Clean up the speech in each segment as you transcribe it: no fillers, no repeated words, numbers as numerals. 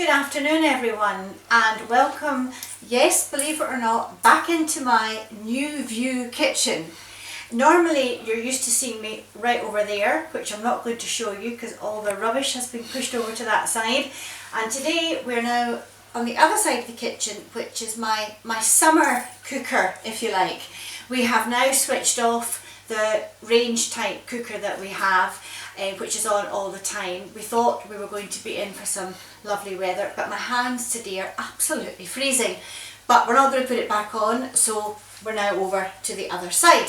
Good afternoon everyone and welcome, yes believe it or not, back into my new view kitchen. Normally you're used to seeing me right over there, which I'm not going to show you because all the rubbish has been pushed over to that side, and today we're now on the other side of the kitchen, which is my summer cooker, if you like. We have now switched off the range type cooker that we have, which is on all the time. We thought we were going to be in for some lovely weather, but my hands today are absolutely freezing. But we're not going to put it back on, so we're now over to the other side.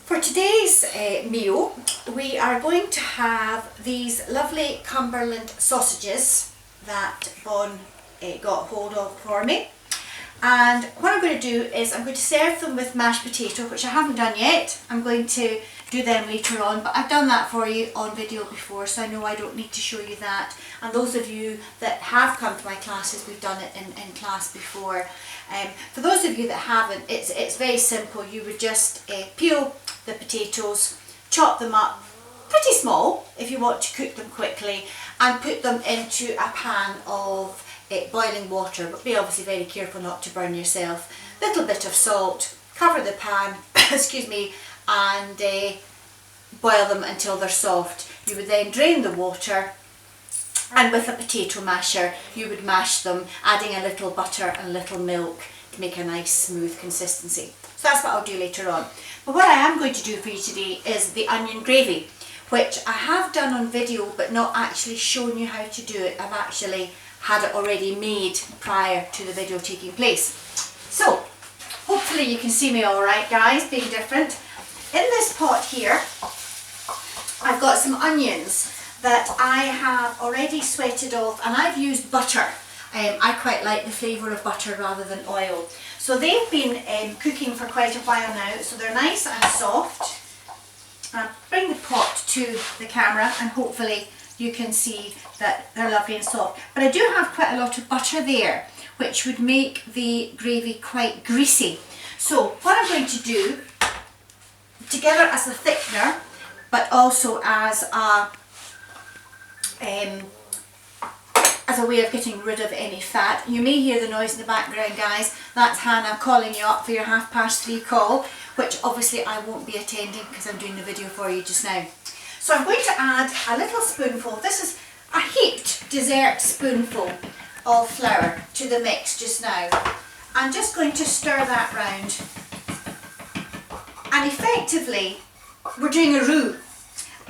For today's meal, we are going to have these lovely Cumberland sausages that Bon got hold of for me. And what I'm going to do is I'm going to serve them with mashed potato, which I haven't done yet. I'm going to do them later on, but I've done that for you on video before, so I know I don't need to show you that. And those of you that have come to my classes, we've done it in class before. For those of you that haven't, it's very simple. You would just peel the potatoes, chop them up pretty small if you want to cook them quickly, and put them into a pan of boiling water, but be obviously very careful not to burn yourself. Little bit of salt, cover the pan, excuse me, and boil them until they're soft. You would then drain the water, and with a potato masher you would mash them, adding a little butter and a little milk to make a nice smooth consistency. So that's what I'll do later on. But what I am going to do for you today is the onion gravy, which I have done on video but not actually shown you how to do it. I've actually had it already made prior to the video taking place. So hopefully you can see me all right, guys, being different. In this pot here I've got some onions that I have already sweated off, and I've used butter. I quite like the flavour of butter rather than oil. So they've been cooking for quite a while now, so they're nice and soft. I'll bring the pot to the camera and hopefully you can see that they're lovely and soft. But I do have quite a lot of butter there, which would make the gravy quite greasy. So what I'm going to do, together as a thickener, but also as a way of getting rid of any fat. You may hear the noise in the background, guys. That's Hannah calling you up for your 3:30 call, which obviously I won't be attending because I'm doing the video for you just now. So I'm going to add a little spoonful, this is a heaped dessert spoonful of flour to the mix just now. I'm just going to stir that round, and effectively we're doing a roux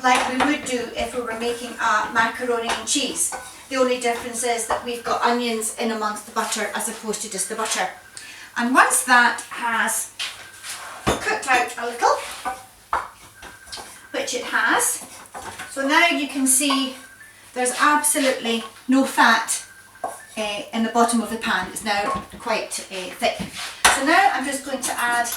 like we would do if we were making a macaroni and cheese. The only difference is that we've got onions in amongst the butter as opposed to just the butter. And once that has cooked out a little, which it has, so now you can see there's absolutely no fat in the bottom of the pan. It's now quite thick. So now I'm just going to add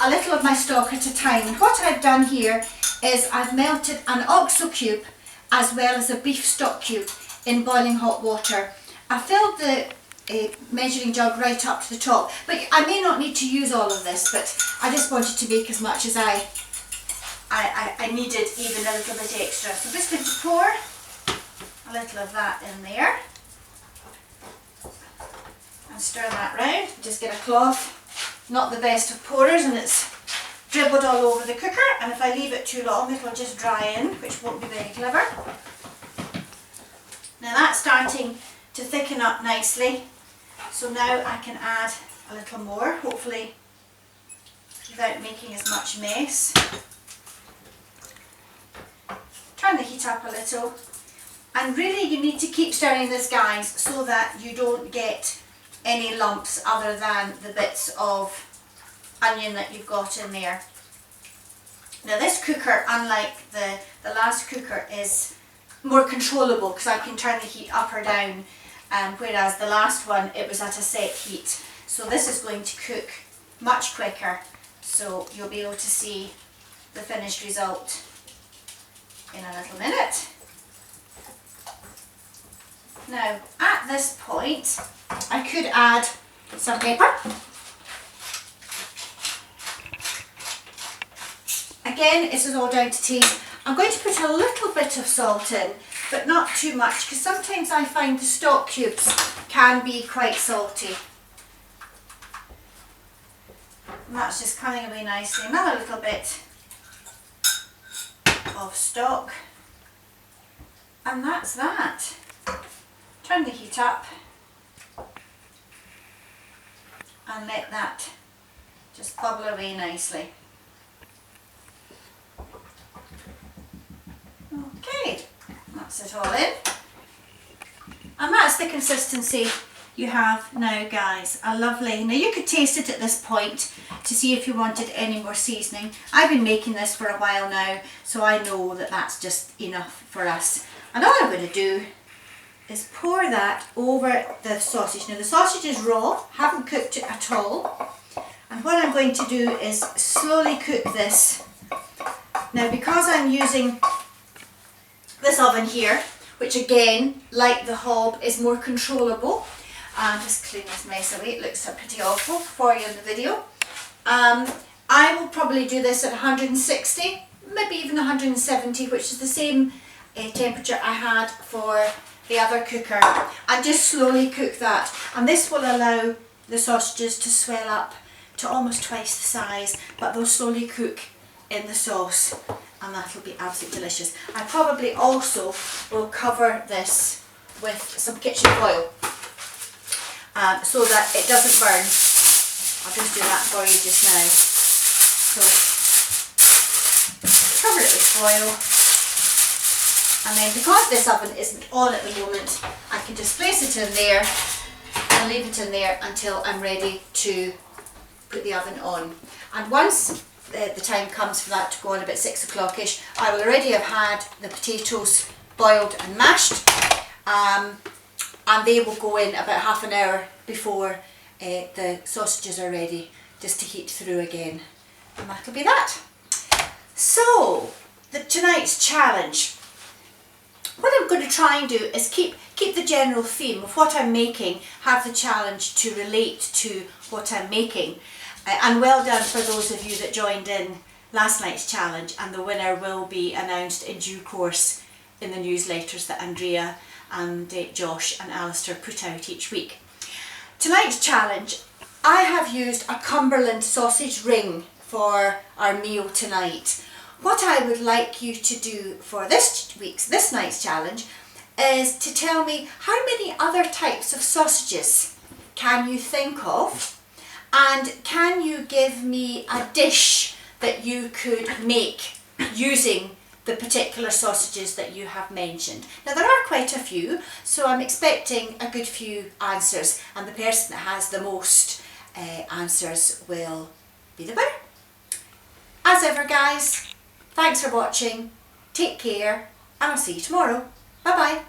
a little of my stock at a time. And what I've done here is I've melted an OXO cube as well as a beef stock cube in boiling hot water. I filled the measuring jug right up to the top, but I may not need to use all of this, but I just wanted to make as much as I needed, even a little bit extra. So I'm just going to pour a little of that in there and stir that round. Just get a cloth, not the best of pourers, and it's dribbled all over the cooker, and if I leave it too long it will just dry in, which won't be very clever. Now that's starting to thicken up nicely, so now I can add a little more, hopefully without making as much mess. Turn the heat up a little, and really you need to keep stirring this, guys, so that you don't get any lumps other than the bits of onion that you've got in there. Now this cooker, unlike the last cooker, is more controllable because I can turn the heat up or down, whereas the last one it was at a set heat. So this is going to cook much quicker, so you'll be able to see the finished result in a little minute. Now at this point I could add some pepper. Again, this is all down to taste. I'm going to put a little bit of salt in but not too much, because sometimes I find the stock cubes can be quite salty. And that's just coming away nicely. Another little bit of stock, and that's that. Turn the heat up and let that just bubble away nicely. Okay, that's it all in. And that's the consistency you have now, guys. A lovely, now you could taste it at this point to see if you wanted any more seasoning. I've been making this for a while now, so I know that that's just enough for us. And all I'm going to do is pour that over the sausage. Now the sausage is raw, haven't cooked it at all. And what I'm going to do is slowly cook this. Now because I'm using this oven here, which again, like the hob, is more controllable. Just clean this mess away, it looks pretty awful for you in the video. I will probably do this at 160, maybe even 170, which is the same temperature I had for the other cooker, and just slowly cook that. And this will allow the sausages to swell up to almost twice the size, but they'll slowly cook in the sauce, and that'll be absolutely delicious. I probably also will cover this with some kitchen foil so that it doesn't burn. I'll just do that for you just now. So cover it with foil, and then because this oven isn't on at the moment, I can just place it in there and leave it in there until I'm ready to put the oven on. And once the time comes for that to go on, about 6 o'clock-ish, I will already have had the potatoes boiled and mashed, and they will go in about half an hour before the sausages are ready, just to heat through again, and that'll be that. So tonight's challenge, what I'm going to try and do is keep the general theme of what I'm making, have the challenge to relate to what I'm making. And well done for those of you that joined in last night's challenge, and the winner will be announced in due course in the newsletters that Andrea and Josh and Alistair put out each week. Tonight's challenge, I have used a Cumberland sausage ring for our meal tonight. What I would like you to do for this night's challenge is to tell me how many other types of sausages can you think of, and can you give me a dish that you could make using the particular sausages that you have mentioned. Now there are quite a few, so I'm expecting a good few answers, and the person that has the most answers will be the winner. As ever, guys, thanks for watching, take care, and I'll see you tomorrow. Bye bye.